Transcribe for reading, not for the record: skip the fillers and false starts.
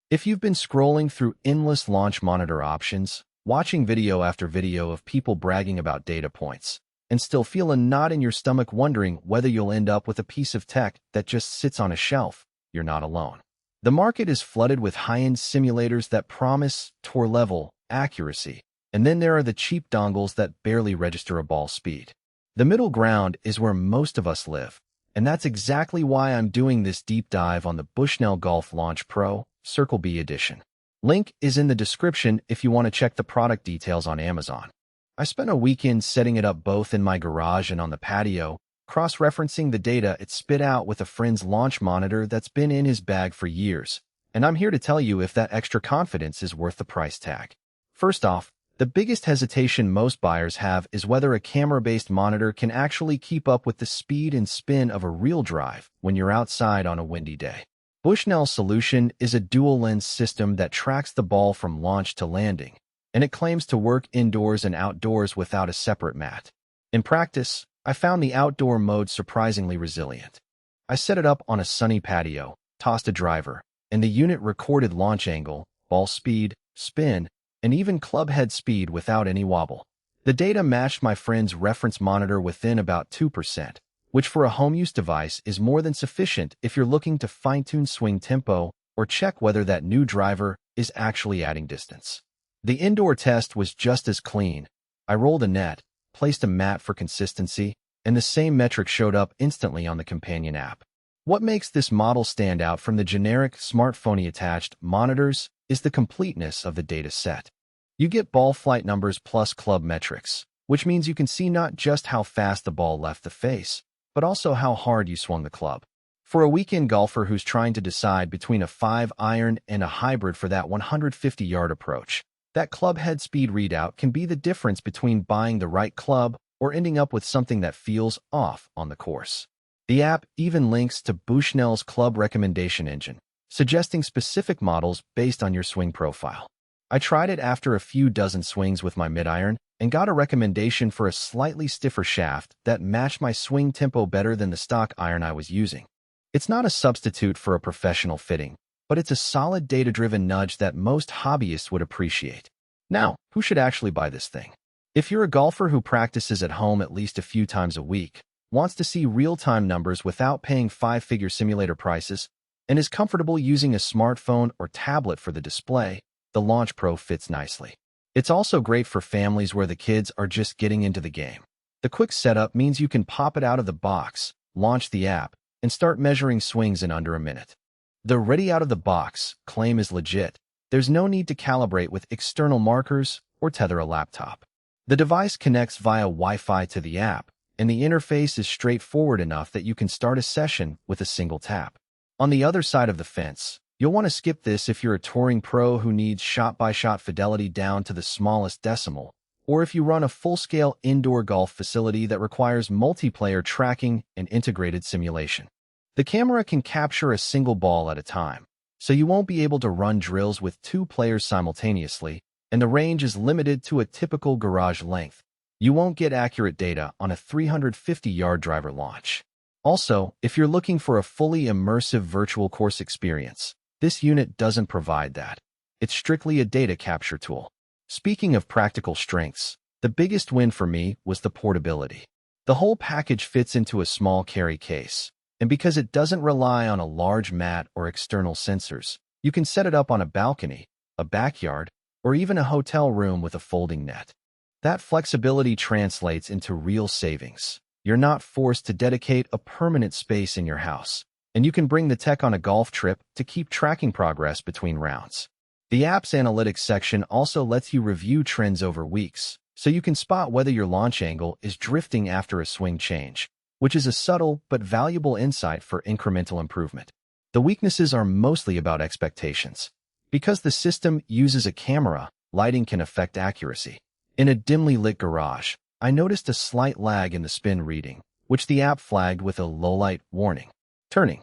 If you've been scrolling through endless launch monitor options, watching video after video of people bragging about data points, and still feel a knot in your stomach wondering whether you'll end up with a piece of tech that just sits on a shelf, you're not alone. The market is flooded with high-end simulators that promise tour-level accuracy, and then there are the cheap dongles that barely register a ball speed. The middle ground is where most of us live, and that's exactly why I'm doing this deep dive on the Bushnell Golf Launch Pro Circle B Edition. Link is in the description if you want to check the product details on Amazon. I spent a weekend setting it up both in my garage and on the patio, cross-referencing the data it spit out with a friend's launch monitor that's been in his bag for years, and I'm here to tell you if that extra confidence is worth the price tag. First off, the biggest hesitation most buyers have is whether a camera-based monitor can actually keep up with the speed and spin of a real drive when you're outside on a windy day. Bushnell's solution is a dual-lens system that tracks the ball from launch to landing, and it claims to work indoors and outdoors without a separate mat. In practice, I found the outdoor mode surprisingly resilient. I set it up on a sunny patio, tossed a driver, and the unit recorded launch angle, ball speed, spin, and even club head speed without any wobble. The data matched my friend's reference monitor within about 2%, which for a home-use device is more than sufficient if you're looking to fine-tune swing tempo or check whether that new driver is actually adding distance. The indoor test was just as clean. I rolled a net, placed a mat for consistency, and the same metric showed up instantly on the companion app. What makes this model stand out from the generic smartphone-attached monitors is the completeness of the data set. You get ball flight numbers plus club metrics, which means you can see not just how fast the ball left the face, but also how hard you swung the club. For a weekend golfer who's trying to decide between a 5-iron and a hybrid for that 150-yard approach, that club head speed readout can be the difference between buying the right club or ending up with something that feels off on the course. The app even links to Bushnell's club recommendation engine, suggesting specific models based on your swing profile. I tried it after a few dozen swings with my mid-iron and got a recommendation for a slightly stiffer shaft that matched my swing tempo better than the stock iron I was using. It's not a substitute for a professional fitting, but it's a solid data-driven nudge that most hobbyists would appreciate. Now, who should actually buy this thing? If you're a golfer who practices at home at least a few times a week, wants to see real-time numbers without paying 5-figure simulator prices, and is comfortable using a smartphone or tablet for the display, the Launch Pro fits nicely. It's also great for families where the kids are just getting into the game. The quick setup means you can pop it out of the box, launch the app, and start measuring swings in under a minute. The ready out of the box claim is legit. There's no need to calibrate with external markers or tether a laptop. The device connects via Wi-Fi to the app, and the interface is straightforward enough that you can start a session with a single tap. On the other side of the fence, you'll want to skip this if you're a touring pro who needs shot-by-shot fidelity down to the smallest decimal, or if you run a full-scale indoor golf facility that requires multiplayer tracking and integrated simulation. The camera can capture a single ball at a time, so you won't be able to run drills with 2 players simultaneously, and the range is limited to a typical garage length. You won't get accurate data on a 350-yard driver launch. Also, if you're looking for a fully immersive virtual course experience, this unit doesn't provide that. It's strictly a data capture tool. Speaking of practical strengths, the biggest win for me was the portability. The whole package fits into a small carry case, and because it doesn't rely on a large mat or external sensors, you can set it up on a balcony, a backyard, or even a hotel room with a folding net. That flexibility translates into real savings. You're not forced to dedicate a permanent space in your house, and you can bring the tech on a golf trip to keep tracking progress between rounds. The app's analytics section also lets you review trends over weeks, so you can spot whether your launch angle is drifting after a swing change, which is a subtle but valuable insight for incremental improvement. The weaknesses are mostly about expectations. Because the system uses a camera, lighting can affect accuracy. In a dimly lit garage, I noticed a slight lag in the spin reading, which the app flagged with a low-light warning. Turning